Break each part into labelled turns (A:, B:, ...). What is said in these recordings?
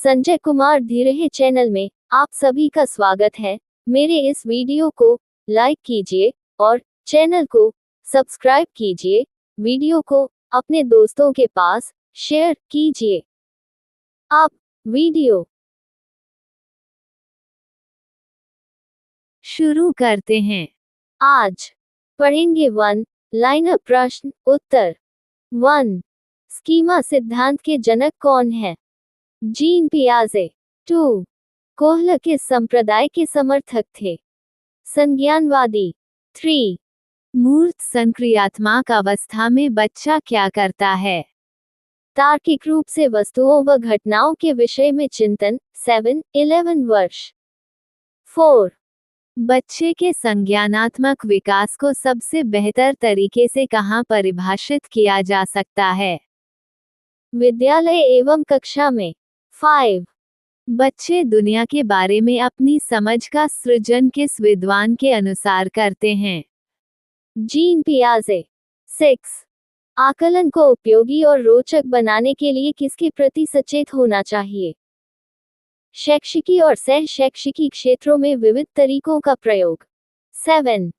A: Sanjay Kumar धीरेह channel में आप सभी का स्वागत है। मेरे इस वीडियो को लाइक कीजिए और चैनल को सब्सक्राइब कीजिए। वीडियो को अपने दोस्तों के पास शेयर कीजिए। अब वीडियो
B: शुरू करते हैं।
A: आज पढ़ेंगे 1 लाइनर प्रश्न उत्तर। 1. स्कीमा सिद्धांत के जनक कौन है? जीन पियाजे। 2. कोहलर किस संप्रदाय के समर्थक थे? संज्ञानवादी। 3.
B: मूर्त संक्रियात्मक अवस्था में बच्चा क्या करता है?
A: तार्किक रूप से वस्तुओं व घटनाओं के विषय में चिंतन। 7-11 वर्ष। 4.
B: बच्चे के संज्ञानात्मक विकास को सबसे बेहतर तरीके से कहाँ परिभाषित किया जा सकता है?
A: विद्यालय एवं कक्षा में। 5.
B: बच्चे दुनिया के बारे में अपनी समझ का सृजन किस विद्वान के अनुसार करते हैं?
A: जीन पियाजे। 6. आकलन को उपयोगी और रोचक बनाने के लिए किसके प्रति सचेत होना चाहिए? शैक्षिकी और सह शैक्षिकी क्षेत्रों में विविध तरीकों का प्रयोग। 7.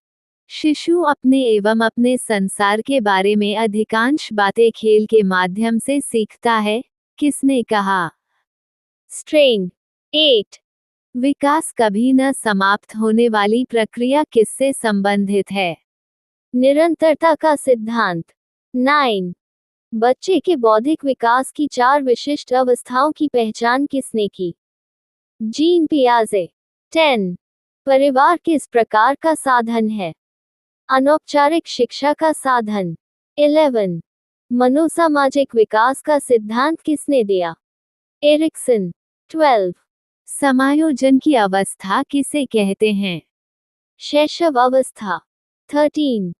B: शिशु अपने एवं अपने संसार के बारे में अधिकांश बातें खेल के माध्यम से सीखता है, किसने कहा?
A: स्ट्रेन। 8.
B: विकास कभी न समाप्त होने वाली प्रक्रिया किससे संबंधित है?
A: निरंतरता का सिद्धांत। 9. बच्चे के बौद्धिक विकास की 4 विशिष्ट अवस्थाओं की पहचान किसने की? जीन पियाजे। 10. परिवार किस प्रकार का साधन है? अनौपचारिक शिक्षा का साधन। 11. मनोसामाजिक विकास का सिद्धांत किसने दिया? एरिक्सन। 12.
B: समायोजन की अवस्था किसे कहते हैं?
A: शैशव अवस्था। 13.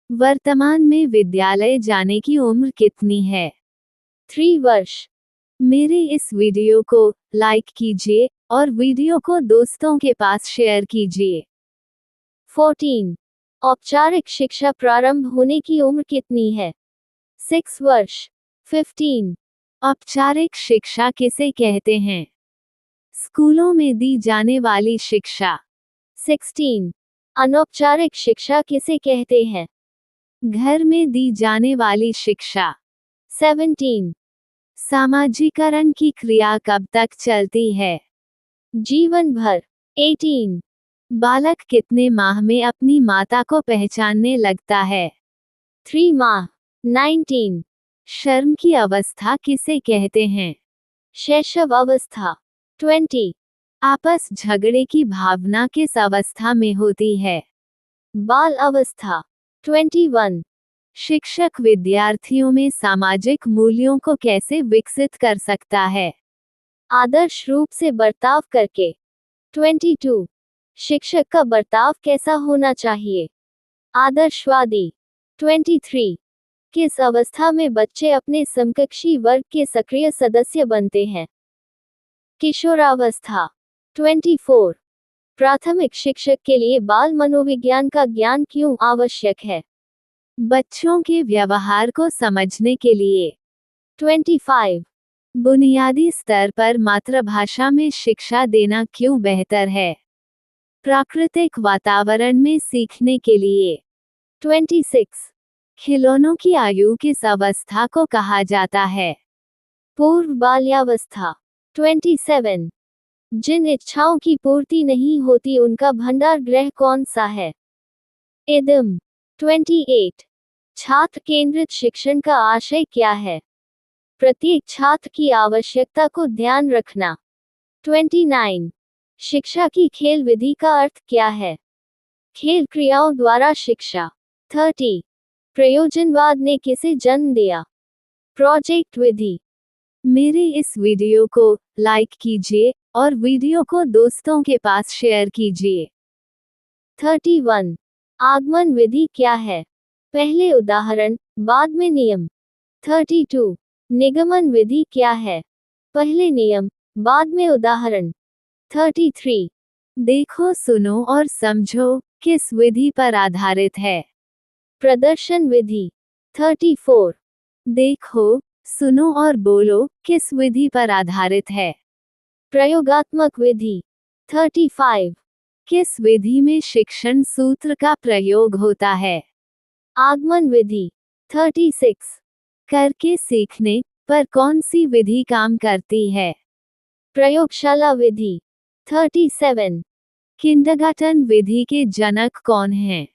B: वर्तमान में विद्यालय जाने की उम्र कितनी है?
A: 3 वर्ष।
B: मेरे इस वीडियो को लाइक कीजिए और वीडियो को दोस्तों के पास शेयर कीजिए।
A: 14. औपचारिक शिक्षा प्रारंभ होने की उम्र कितनी है? 6 वर्ष। 15.
B: औपचारिक शिक्षा किसे कहते हैं? स्कूलों में दी जाने वाली शिक्षा।
A: 16. अनौपचारिक शिक्षा किसे कहते हैं?
B: घर में दी जाने वाली शिक्षा।
A: 17.
B: सामाजिकरण की क्रिया कब तक चलती है?
A: जीवन भर। 18.
B: बालक कितने माह में अपनी माता को पहचानने लगता है?
A: 3 माह। 19.
B: शर्म की अवस्था किसे कहते हैं?
A: शैशव अवस्था। 20.
B: आपस झगड़े की भावना किस अवस्था में होती है?
A: बाल अवस्था। 21.
B: शिक्षक विद्यार्थियों में सामाजिक मूल्यों को कैसे विकसित कर सकता है?
A: आदर्श रूप से बर्ताव करके। 22. शिक्षक का बर्ताव कैसा होना चाहिए? आदर्शवादी। 23. किस अवस्था में बच्चे अपने समकक्षी वर्ग के सक्रिय सदस्य बनते हैं? किशोरावस्था। 24. प्राथमिक शिक्षक के लिए बाल मनोविज्ञान का ज्ञान क्यों आवश्यक है?
B: बच्चों के व्यवहार को समझने के लिए।
A: 25.
B: बुनियादी स्तर पर मातृभाषा में शिक्षा देना क्यों बेहतर है? प्राकृतिक वातावरण में सीखने के लिए।
A: 26.
B: खिलौनों की आयु किस अवस्था को कहा जाता है?
A: पूर्व बाल्यावस्था। 27. जिन इच्छाओं की पूर्ति नहीं होती उनका भंडार गृह कौन सा है? इदम। 28. छात्र केंद्रित शिक्षण का आशय क्या है? प्रत्येक छात्र की आवश्यकता को ध्यान रखना। 29. शिक्षा की खेल विधि का अर्थ क्या है? खेल क्रियाओं द्वारा शिक्षा। 30. प्रयोजनवाद ने किसे जन्म दिया? प्रोजेक्ट विधि।
B: मेरे इस वीडियो को लाइक कीजिए और वीडियो को दोस्तों के पास शेयर कीजिए।
A: 31. आगमन विधि क्या है? पहले उदाहरण, बाद में नियम। 32. निगमन विधि क्या है? पहले नियम, बाद में उदाहरण। 33.
B: देखो, सुनो और समझो किस विधि पर आधारित है?
A: प्रदर्शन विधि। 34.
B: देखो, सुनो और बोलो किस विधि पर आधारित है?
A: प्रयोगात्मक विधि 35।
B: किस विधि में शिक्षण सूत्र का प्रयोग होता है?
A: आगमन विधि 36।
B: करके सीखने पर कौन सी विधि काम करती है?
A: प्रयोगशाला विधि 37।
B: किंडरगार्टन विधि के जनक कौन हैं?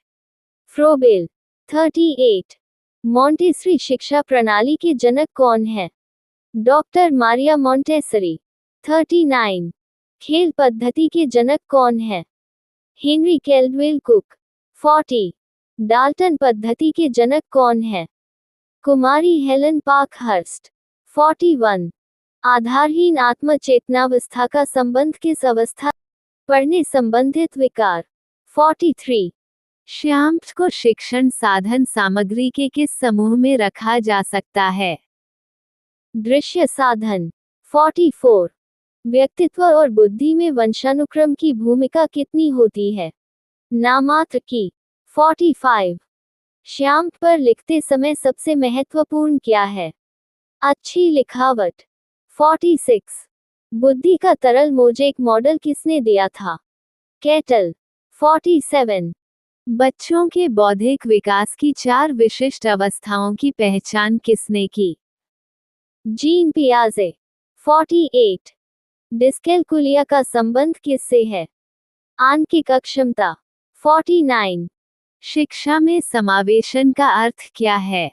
A: फ्रोबेल 38। मॉन्टेसरी शिक्षा प्रणाली के जनक कौन है? Doctor Maria Montessori 39। खेल पद्धति के जनक कौन है? Henry Caldwell cook 40। डाल्टन पद्धति के जनक कौन है? कुमारी हेलन पार्कहर्स्ट 41। आधारहीन आत्मचेतनावस्था का संबंध किस अवस्था पढ़ने संबंधित विकार 43।
B: श्याम्प को शिक्षण साधन सामग्री के किस समूह में रखा जा सकता है?
A: दृश्य साधन 44। व्यक्तित्व और बुद्धि में वंशानुक्रम की भूमिका कितनी होती है? नामात्र की 45। श्याम्प पर लिखते समय सबसे महत्वपूर्ण क्या है? अच्छी लिखावट 46। बुद्धि का तरल मोज़ेक मॉडल किसने दिया था? कैटल 47।
B: बच्चों के बौद्धिक विकास की 4 विशिष्ट अवस्थाओं की पहचान किसने की?
A: जीन पियाजे 48। डिस्कैल्कुलिया का संबंध किससे है? आंकिक अक्षमता 49।
B: शिक्षा में समावेशन का अर्थ क्या है?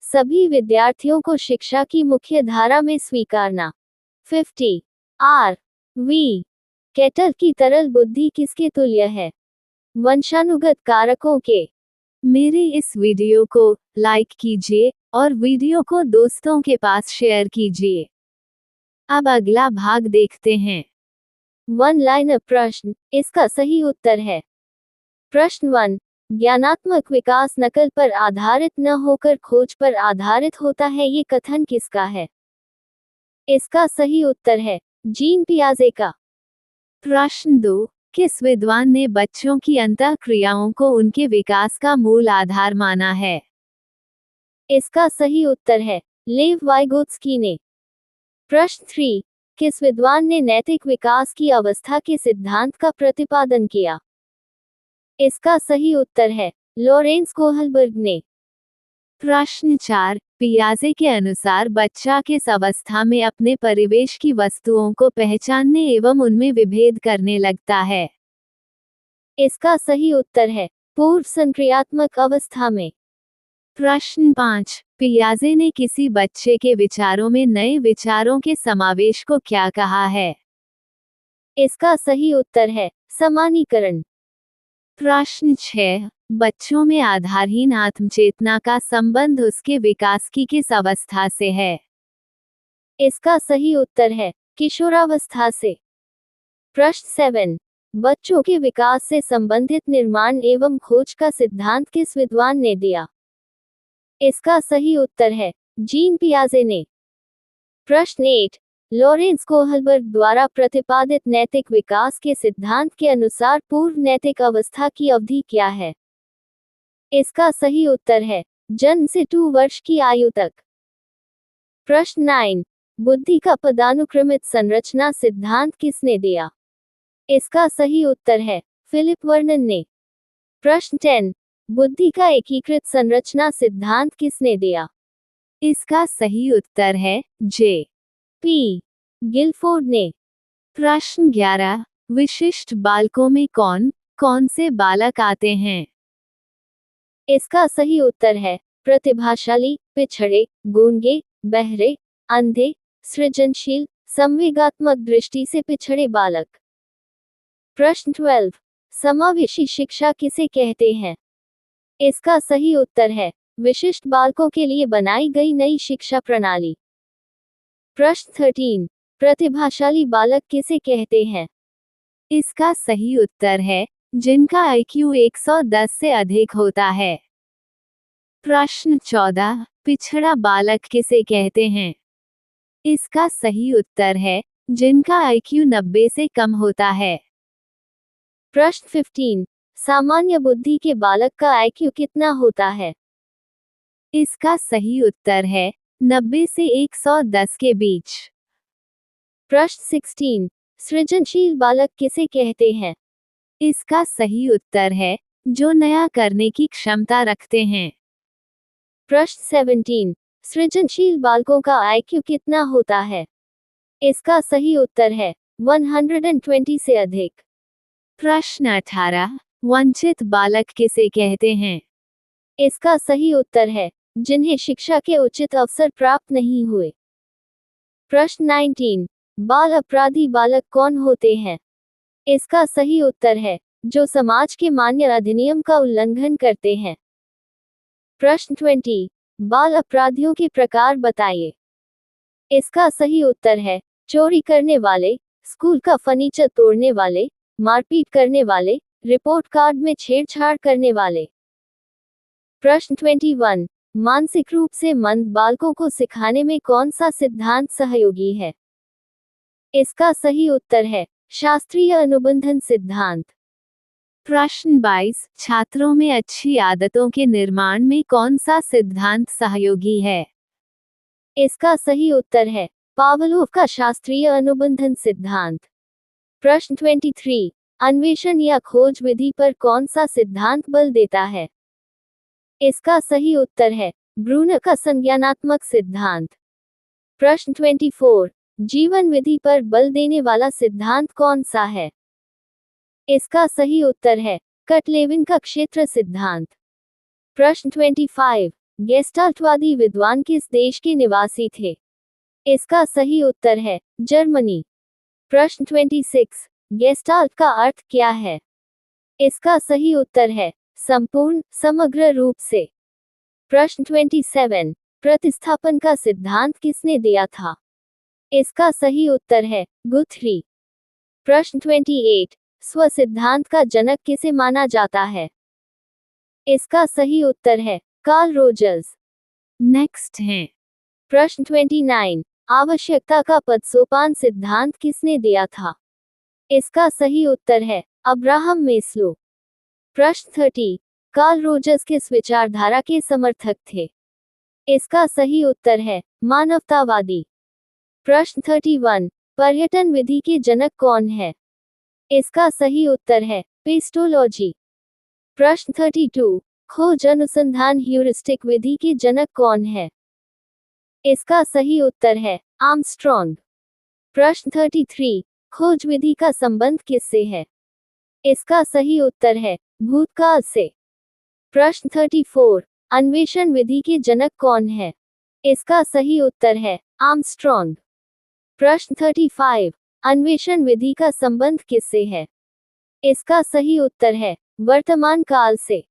A: सभी विद्यार्थियों को शिक्षा की मुख्य धारा में स्वीकारना 50। आर वी कैटल की तरल बुद्धि किसके तुल्य है? वंशानुगत कारकों के।
B: मेरे इस वीडियो को लाइक कीजिए और वीडियो को दोस्तों के पास शेयर कीजिए। अब अगला भाग देखते हैं।
A: वन लाइनर प्रश्न, इसका सही उत्तर है। प्रश्न 1। ज्ञानात्मक विकास नकल पर आधारित न होकर खोज पर आधारित होता है, ये कथन किसका है? इसका सही उत्तर है जीन पियाजे का।
B: प्रश्न 2। किस विद्वान ने बच्चों की अंतःक्रियाओं को उनके विकास का मूल आधार माना है?
A: इसका सही उत्तर है लेव वाइगोत्स्की ने। प्रश्न 3। किस विद्वान ने नैतिक विकास की अवस्था के सिद्धांत का प्रतिपादन किया? इसका सही उत्तर है लॉरेंस कोहलबर्ग ने।
B: प्रश्न 4। पियाजे के अनुसार बच्चा किस अवस्था में अपने परिवेश की वस्तुओं को पहचानने एवं उनमें विभेद करने लगता है?
A: इसका सही उत्तर है पूर्व संक्रियात्मक अवस्था में।
B: प्रश्न 5। पियाजे ने किसी बच्चे के विचारों में नए विचारों के समावेश को क्या कहा है?
A: इसका सही उत्तर है समानीकरण।
B: प्रश्न 6। बच्चों में आधारहीन आत्मचेतना का संबंध उसके विकास की किस अवस्था से है?
A: इसका सही उत्तर है किशोरावस्था से। प्रश्न 7। बच्चों के विकास से संबंधित निर्माण एवं खोज का सिद्धांत किस विद्वान ने दिया? इसका सही उत्तर है जीन पियाजे ने। प्रश्न 8। लॉरेंस कोहलबर्ग द्वारा प्रतिपादित नैतिक विकास के सिद्धांत के अनुसार पूर्व नैतिक अवस्था की अवधि क्या है? इसका सही उत्तर है जन्म से 2 वर्ष की आयु तक। प्रश्न 9। बुद्धि का पदानुक्रमित संरचना सिद्धांत किसने दिया? इसका सही उत्तर है फिलिप वर्नन ने। प्रश्न 10। बुद्धि का एकीकृत संरचना सिद्धांत किसने दिया?
B: इसका सही उत्तर है जे
A: पी गिलफोर्ड ने।
B: प्रश्न 11। विशिष्ट बालकों में कौन कौन से बालक आते हैं?
A: इसका सही उत्तर है प्रतिभाशाली, पिछड़े, गूंगे, बहरे, अंधे, सृजनशील, संवेगात्मक दृष्टि से पिछड़े बालक। प्रश्न 12। समावेशी शिक्षा किसे कहते हैं? इसका सही उत्तर है विशिष्ट बालकों के लिए बनाई गई नई शिक्षा प्रणाली। प्रश्न 13। प्रतिभाशाली बालक किसे कहते हैं?
B: इसका सही उत्तर है जिनका IQ 110 से अधिक होता है। प्रश्न 14। पिछड़ा बालक किसे कहते हैं? इसका सही उत्तर है जिनका IQ 90 से कम होता है।
A: प्रश्न 15। सामान्य बुद्धि के बालक का IQ कितना होता है?
B: इसका सही उत्तर है 90 से 110 के बीच।
A: प्रश्न 16, सृजनशील बालक किसे कहते हैं?
B: इसका सही उत्तर है जो नया करने की क्षमता रखते हैं।
A: प्रश्न 17, सृजनशील बालकों का IQ कितना होता है? इसका सही उत्तर है 120 से अधिक।
B: प्रश्न 18, वंचित बालक किसे कहते हैं?
A: इसका सही उत्तर है जिन्हें शिक्षा के उचित अवसर प्राप्त नहीं हुए। प्रश्न 19, बाल अपराधी बालक कौन होते हैं? इसका सही उत्तर है जो समाज के मान्य अधिनियम का उल्लंघन करते हैं। प्रश्न 20, बाल अपराधियों के प्रकार बताइए। इसका सही उत्तर है चोरी करने वाले, स्कूल का फर्नीचर तोड़ने वाले, मारपीट करने वाले, रिपोर्ट कार्ड में छेड़छाड़ करने वाले। प्रश्न 21, मानसिक रूप से मंद बालकों को सिखाने में कौन सा सिद्धांत सहयोगी है? इसका सही उत्तर है शास्त्रीय अनुबंधन सिद्धांत।
B: प्रश्न 22, छात्रों में अच्छी आदतों के निर्माण में कौन सा सिद्धांत सहयोगी है?
A: इसका सही उत्तर है पावलोव का शास्त्रीय अनुबंधन सिद्धांत। प्रश्न 23, अन्वेषण या खोज विधि पर कौन सा सिद्धांत बल देता है? इसका सही उत्तर है ब्रूनर का संज्ञानात्मक सिद्धांत। प्रश्न 24, जीवन विधि पर बल देने वाला सिद्धांत कौन सा है? इसका सही उत्तर है कटलेविन का क्षेत्र सिद्धांत। प्रश्न 25, गेस्टाल्टवादी विद्वान किस देश के निवासी थे? इसका सही उत्तर है जर्मनी। प्रश्न 26, गेस्टाल्ट का अर्थ क्या है? इसका सही उत्तर है संपूर्ण, समग्र रूप से। प्रश्न 27, प्रतिस्थापन का सिद्धांत किसने दिया था? इसका सही उत्तर है गुथरी। प्रश्न 28, स्व सिद्धांत का जनक किसे माना जाता है? इसका सही उत्तर है कार्ल रोजर्स।
B: नेक्स्ट है
A: प्रश्न 29, आवश्यकता का पदसोपान सिद्धांत किसने दिया था? इसका सही उत्तर है अब्राहम मेस्लो। प्रश्न 30, कार्ल रोजर्स किस विचारधारा के समर्थक थे? इसका सही उत्तर है मानवतावादी। प्रश्न 31, पर्यटन विधि के जनक कौन है? इसका सही उत्तर है पेस्टोलॉजी। प्रश्न 32, खोज अनुसंधान ह्यूरिस्टिक विधि के जनक कौन है? इसका सही उत्तर है आर्मस्ट्रॉन्ग। प्रश्न 33, खोज विधि का संबंध किससे है? इसका सही उत्तर है भूतकाल से। प्रश्न 34, अन्वेषण विधि के जनक कौन है? इसका सही उत्तर है आर्मस्ट्रॉन्ग। प्रश्न 35, अन्वेषण विधि का संबंध किससे है? इसका सही उत्तर है वर्तमान काल से।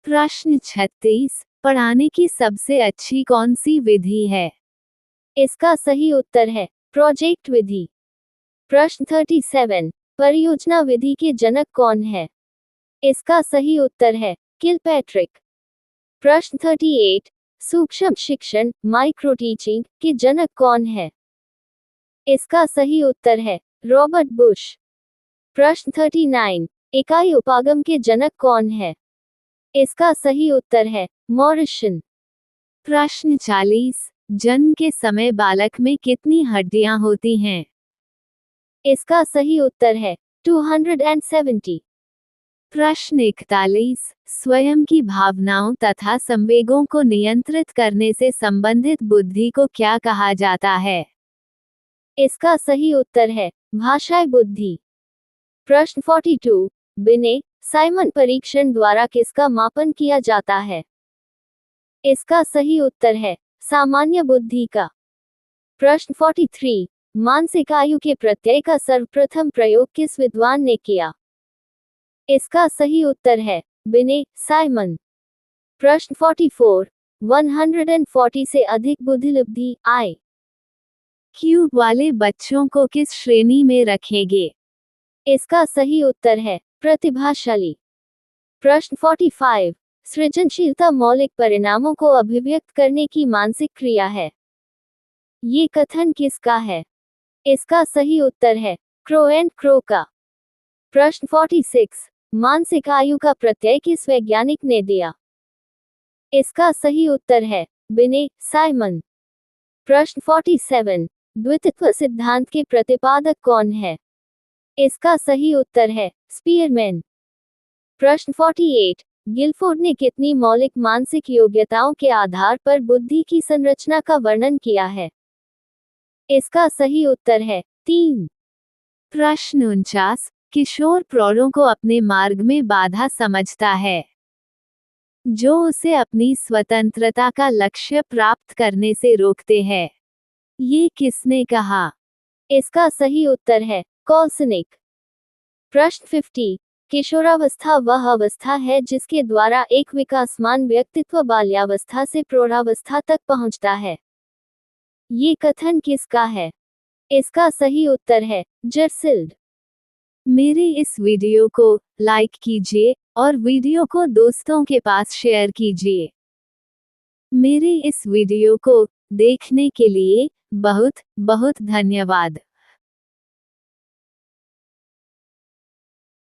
B: प्रश्न 36, पढ़ाने की सबसे अच्छी कौन सी विधि है?
A: इसका सही उत्तर है प्रोजेक्ट विधि। प्रश्न 37, परियोजना विधि के जनक कौन है? इसका सही उत्तर है किलपैट्रिक। प्रश्न 38, सूक्ष्म शिक्षण माइक्रो टीचिंग के जनक कौन है? इसका सही उत्तर है रॉबर्ट बुश। प्रश्न 39, इकाई उपागम के जनक कौन है? इसका सही उत्तर है मॉरिसन।
B: प्रश्न 40, जन्म के समय बालक में कितनी हड्डियां होती हैं?
A: इसका सही उत्तर है 270।
B: प्रश्न 41, स्वयं की भावनाओं तथा संवेगों को नियंत्रित करने से संबंधित बुद्धि को क्या कहा जाता है?
A: इसका सही उत्तर है भाषाई बुद्धि। प्रश्न 42, बिने साइमन परीक्षण द्वारा किसका मापन किया जाता है? इसका सही उत्तर है सामान्य बुद्धि का। प्रश्न 43, मानसिक आयु के प्रत्यय का सर्वप्रथम प्रयोग किस विद्वान ने किया? इसका सही उत्तर है बिने साइमन। प्रश्न 44, 140 से अधिक बुद्धिलब्धि IQ
B: वाले बच्चों को किस श्रेणी में रखेंगे?
A: इसका सही उत्तर है प्रतिभाशाली। प्रश्न 45, सृजनशीलता मौलिक परिणामों को अभिव्यक्त करने की मानसिक क्रिया है। ये कथन किसका है? इसका सही उत्तर है क्रो एंड क्रो का। प्रश्न 46, मानसिक आयु का प्रत्यय किस वैज्ञानिक ने दिया? इसका सही उत्तर है बिने साइमन। प्रश्न 47, द्वित्व सिद्धांत के प्रतिपादक कौन है? इसका सही उत्तर है स्पीयरमैन। प्रश्न 48, गिलफोर्ड ने कितनी मौलिक मानसिक योग्यताओं के आधार पर बुद्धि की संरचना का वर्णन किया है? इसका सही उत्तर है 3।
B: प्रश्न 49, किशोर प्रौढ़ों को अपने मार्ग में बाधा समझता है, जो उसे अपनी स्वतंत्रता का लक्ष्य प्राप्त करने से रोकते हैं। ये किसने कहा?
A: इसका सही उत्तर है कॉल्सनिक। प्रश्न 50, किशोरावस्था वह अवस्था है जिसके द्वारा एक विकासमान व्यक्तित्व बाल्यावस्था से प्रौढ़ावस्था तक पहुंचता है। ये कथन किसका है? इसका सही उत्तर है जर्सिल्ड।
B: मेरे इस वीडियो को लाइक कीजिए और वीडियो को दोस्तों के पास शेयर कीजिए। मेरे इस वीडियो को देखने के लिए बहुत बहुत धन्यवाद।